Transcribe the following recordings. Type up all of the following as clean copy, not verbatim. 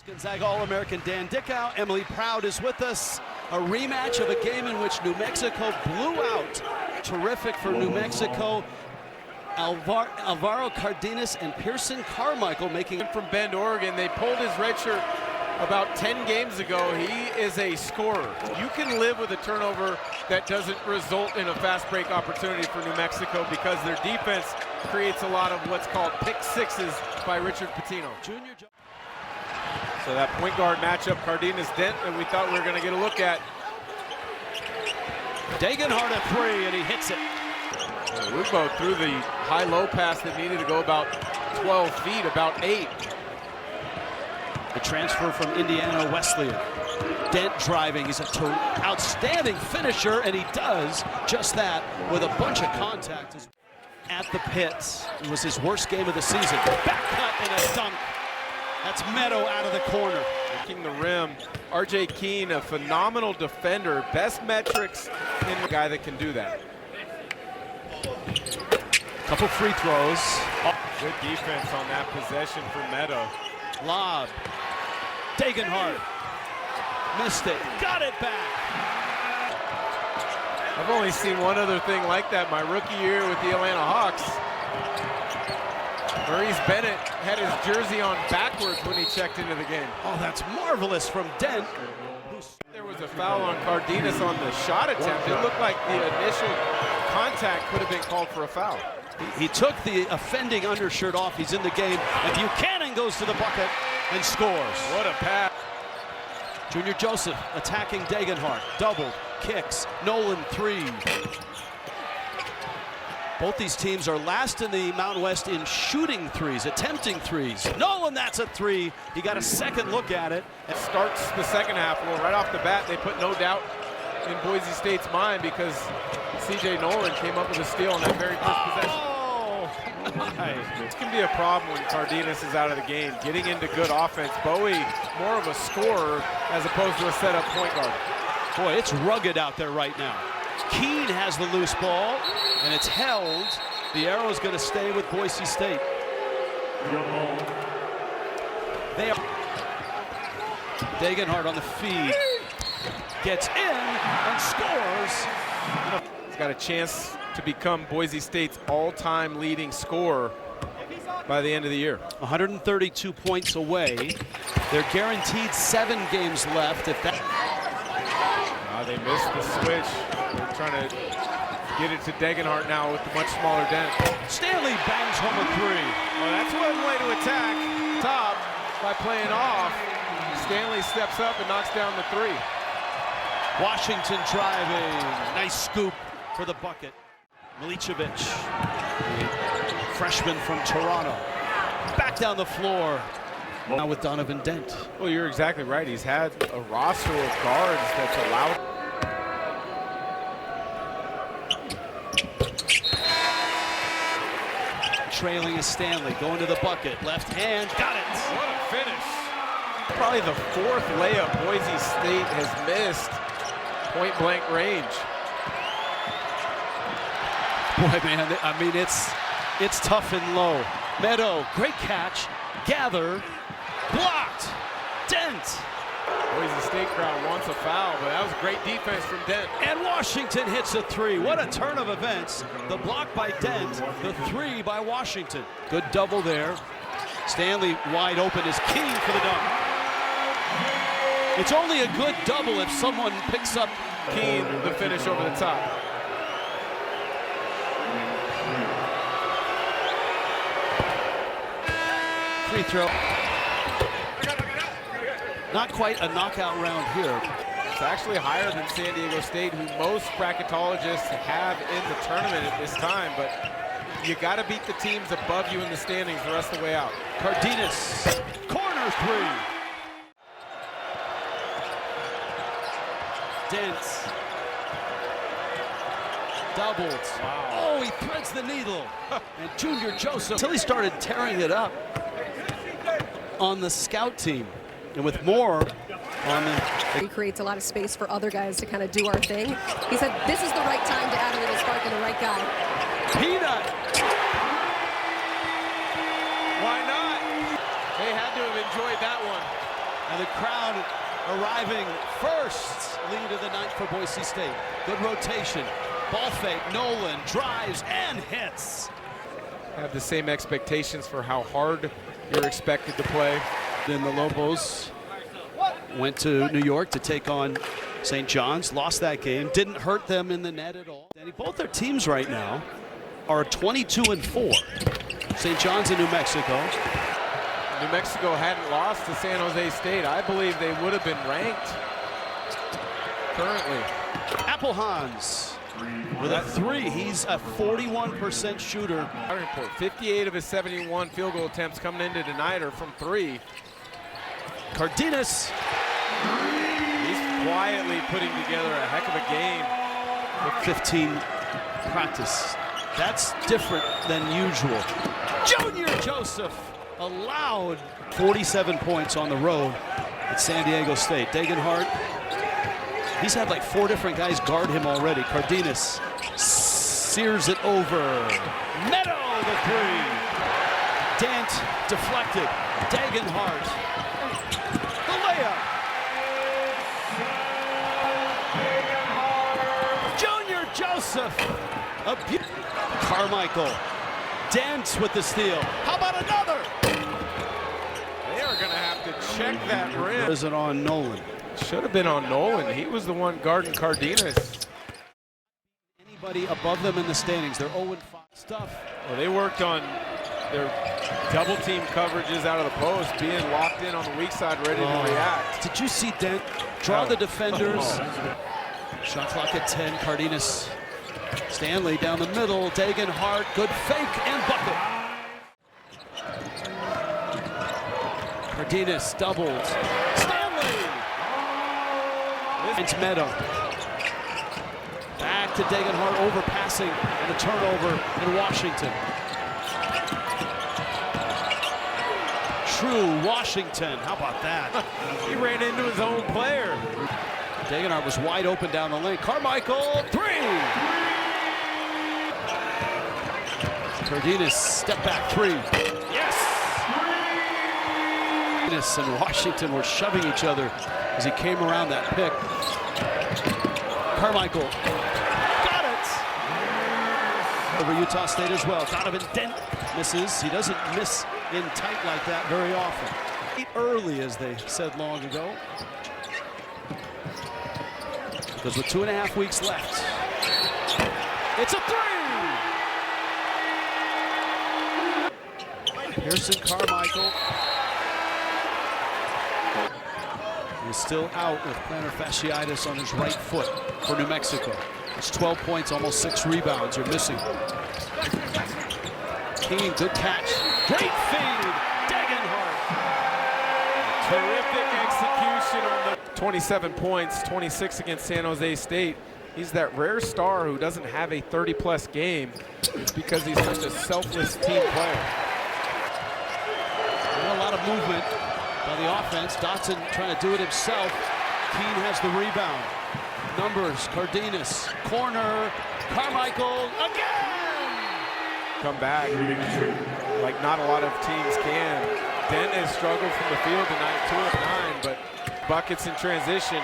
Gonzaga All-American Dan Dickow, Emily Proud is with us. A rematch of a game in which New Mexico blew out. Terrific for New Mexico. Alvaro Cardenas and Pearson Carmichael making from Bend, Oregon. They pulled his red shirt about 10 games ago. He is a scorer. You can live with a turnover that doesn't result in a fast break opportunity for New Mexico because their defense creates a lot of what's called pick sixes by Richard Pitino. So that point guard matchup, Cardenas-Dent, that we thought we were going to get a look at. Degenhardt a three, and he hits it. Lubo threw the high-low pass that needed to go about 12 feet, about 8. The transfer from Indiana Wesleyan. Dent driving. He's an outstanding finisher, and he does just that with a bunch of contact. At the pit, it was his worst game of the season. Back cut and a dunk. That's Meadow out of the corner. Looking the rim, R.J. Keene, a phenomenal defender. Best metrics in the guy that can do that. Couple free throws. Good defense on that possession for Meadow. Lob. Degenhardt. Missed it. Got it back. I've only seen one other thing like that my rookie year with the Atlanta Hawks. Maurice Bennett had his jersey on backwards when he checked into the game. Oh, that's marvelous from Dent. There was a foul on Cardenas on the shot attempt. It looked like the initial contact could have been called for a foul. He took the offending undershirt off. He's in the game. And Buchanan goes to the bucket and scores. What a pass. Junior Joseph attacking Degenhardt. Doubled. Kicks. Nolan three. Both these teams are last in the Mountain West in shooting threes, attempting threes. Nolan, that's a three. He got a second look at it. It starts the second half. Well, right off the bat, they put no doubt in Boise State's mind because C.J. Nolan came up with a steal on that very first possession. It can be a problem when Cardenas is out of the game. Getting into good offense. Bowie, more of a scorer as opposed to a setup point guard. Boy, it's rugged out there right now. Keene has the loose ball, and it's held. The arrow is going to stay with Boise State. They are. Degenhardt on the feed. Gets in and scores. He's got a chance to become Boise State's all-time leading scorer by the end of the year. 132 points away. They're guaranteed 7 games left. If that. They missed the switch. They're trying to get it to Degenhardt now with the much smaller Dent. Stanley bangs home a three. Well, that's one way to attack top by playing off. Stanley steps up and knocks down the three. Washington driving. Nice scoop for the bucket. Milicevic, freshman from Toronto. Back down the floor. Now with Donovan Dent. Well, you're exactly right. He's had a roster of guards that's allowed. Trailing is Stanley, going to the bucket. Left hand, got it. What a finish. Probably the 4th layup Boise State has missed. Point blank range. Boy, man, I mean, it's tough and low. Meadow, great catch. Gather, blocked. Dent. Boise State crowd wants a foul, but that was great defense from Dent. And Washington hits a three. What a turn of events. The block by Dent, the three by Washington. Good double there. Stanley wide open is Keene for the dunk. It's only a good double if someone picks up Keene, the finish over the top. Free throw. Not quite a knockout round here. It's actually higher than San Diego State, who most bracketologists have in the tournament at this time, but you got to beat the teams above you in the standings the rest of the way out. Cardenas, corner three. Dent. Doubled. Wow. Oh, he threads the needle. And Junior Joseph, until he started tearing it up on the scout team. And with more on the... He creates a lot of space for other guys to kind of do our thing. He said, this is the right time to add a little spark and the right guy. Peanut. Why not? They had to have enjoyed that one. And the crowd arriving first. Lead of the night for Boise State. Good rotation. Ball fake. Nolan drives and hits. Have the same expectations for how hard you're expected to play. Then the Lobos went to New York to take on St. John's, lost that game, didn't hurt them in the net at all. Both their teams right now are 22-4. St. John's in New Mexico. New Mexico hadn't lost to San Jose State. I believe they would have been ranked currently. Applehans with a three. He's a 41% shooter. 58 of his 71 field goal attempts coming into tonight are from three. Cardenas. He's quietly putting together a heck of a game. With 15 practice. That's different than usual. Junior Joseph allowed 47 points on the road at San Diego State. Degenhardt, he's had like 4 different guys guard him already. Cardenas sears it over. Meadow, the three. Dent deflected. Degenhardt, the layup. Junior Joseph, Carmichael. Dent with the steal. How about another? They are going to have to check that rim. Is it on Nolan? Should have been on Nolan. He was the one guarding Cardenas. Anybody above them in the standings? They're 0-5 stuff. Well, they worked on their double team coverages out of the post, being locked in on the weak side, ready to react. Did you see Dent draw the defenders? Shot clock at 10. Cardenas. Stanley down the middle. Degenhardt, good fake and bucket. Cardenas doubled. Stanley! It's Meadow. Back to Degenhardt, overpassing, and a turnover in Washington. True Washington, how about that? He ran into his own player. Degenhardt was wide open down the lane. Carmichael, three! Cardenas, step back three. Yes! Cardenas and Washington were shoving each other as he came around that pick. Carmichael, got it! Over Utah State as well. Donovan Dent misses. He doesn't miss in tight like that very often. Early, as they said long ago. Because with 2.5 weeks left, it's a three! Pearson Carmichael is still out with plantar fasciitis on his right foot for New Mexico. It's 12 points, almost 6 rebounds. You're missing. King, good catch. Great feed, Degenhardt. Terrific execution on the 27 points, 26 against San Jose State. He's that rare star who doesn't have a 30-plus game because he's such a selfless team player. A lot of movement by the offense. Dotson trying to do it himself. Keene has the rebound. Numbers, Cardenas, corner, Carmichael again! Come back like not a lot of teams can. Dent has struggled from the field tonight, 2 of 9, but buckets in transition.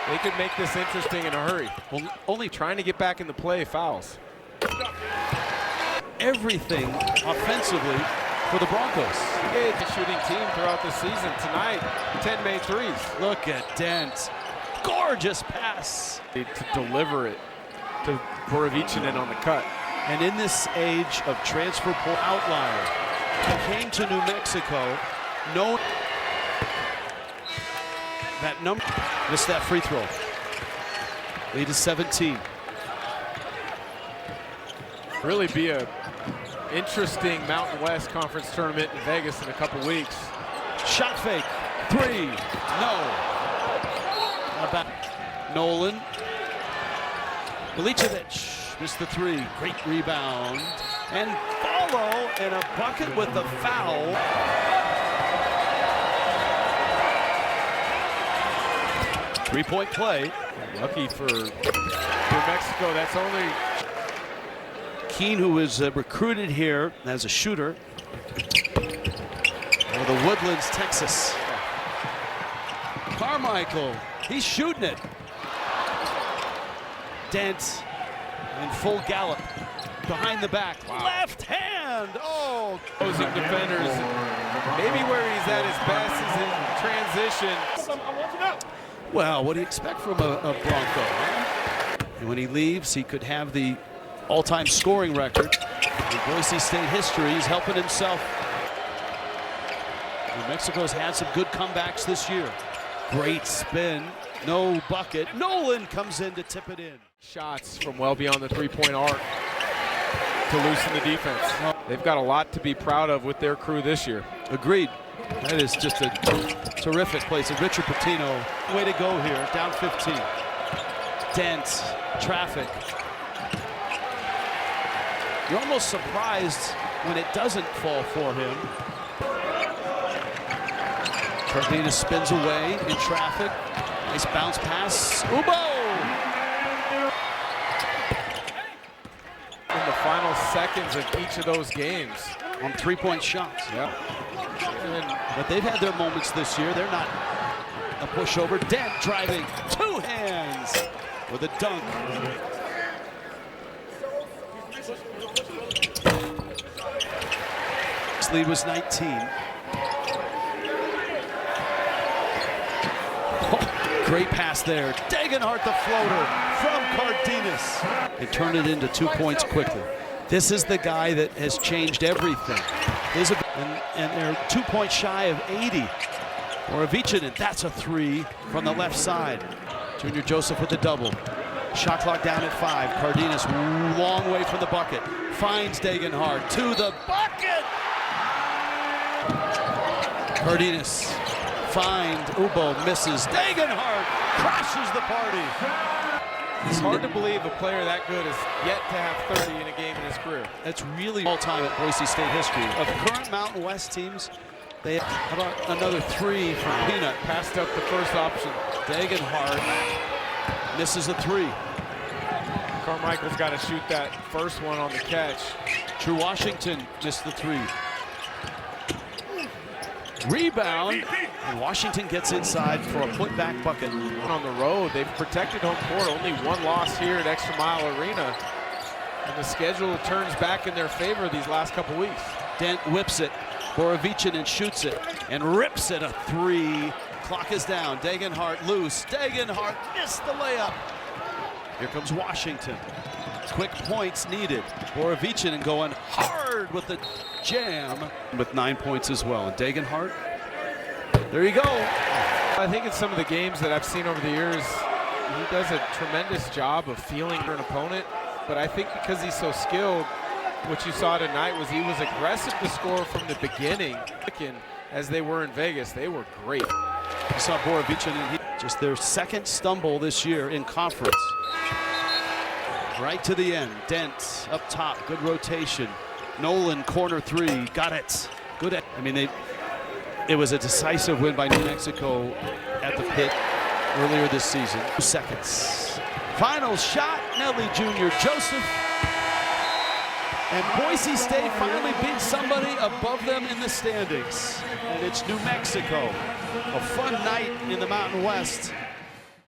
They could make this interesting in a hurry. Well, only trying to get back in the play, fouls. Everything offensively for the Broncos. The shooting team throughout the season. Tonight, 10 made threes. Look at Dent. Gorgeous pass. To deliver it to Borovicinen on the cut. And in this age of transfer portal outlier, he came to New Mexico, no, that number, missed that free throw. Lead is 17. Really be a interesting Mountain West Conference tournament in Vegas in a couple weeks. Shot fake, three, no. About Nolan. Milicevic missed the three, great rebound. And follow and a bucket with the foul. Three-point play. Lucky for New Mexico, that's only Keene, who was recruited here as a shooter. The Woodlands, Texas. Carmichael, he's shooting it. Dent in full gallop. Behind the back, left hand, oh! Opposing defenders, maybe where he's at his best is in transition. Well, what do you expect from a Bronco? And when he leaves, he could have the all-time scoring record in Boise State history. He's helping himself. New Mexico's had some good comebacks this year. Great spin, no bucket. Nolan comes in to tip it in. Shots from well beyond the three-point arc to loosen the defense. They've got a lot to be proud of with their crew this year. Agreed. That is just a terrific place. And Richard Pitino, way to go here, down 15. Dent, traffic. You're almost surprised when it doesn't fall for him. Cardenas spins away in traffic. Nice bounce pass. Ubo! In the final seconds of each of those games. On three-point shots. Yeah. But they've had their moments this year. They're not a pushover. Dent driving, two hands with a dunk. His lead was 19. Oh, great pass there. Degenhardt the floater from Cardenas. They turn it into 2 points quickly. This is the guy that has changed everything. And they're 2 points shy of 80. Borovichinen, that's a three from the left side. Junior Joseph with the double. Shot clock down at 5. Cardenas long way from the bucket. Finds Degenhardt to the bucket. Cardenas find Ubo, misses. Degenhardt crashes the party. It's hard to believe a player that good has yet to have 30 in a game in his career. That's really all-time at Boise State history. Of current Mountain West teams, they have, how about another three from Peanut? Passed up the first option. Degenhardt misses a three. Carmichael's got to shoot that first one on the catch. True Washington missed the three. Rebound, and Washington gets inside for a putback bucket. On the road, they've protected home court. Only one loss here at Extra Mile Arena. And the schedule turns back in their favor these last couple weeks. Dent whips it. Borovichinen shoots it and rips it a three. Clock is down. Degenhardt loose. Degenhardt missed the layup. Here comes Washington. Quick points needed. Borovichinen going hard with the jam with 9 points as well. And Degenhardt, there you go. I think in some of the games that I've seen over the years, he does a tremendous job of feeling for an opponent. But I think because he's so skilled, what you saw tonight was he was aggressive to score from the beginning. As they were in Vegas, they were great. You saw Borovichinen, just their second stumble this year in conference. Right to the end. Dent up top, good rotation. Nolan corner three, got it. Good. I mean, it was a decisive win by New Mexico at the pit earlier this season. 2 seconds. Final shot, Nelly Junior Joseph. And Boise State finally beat somebody above them in the standings. And it's New Mexico. A fun night in the Mountain West.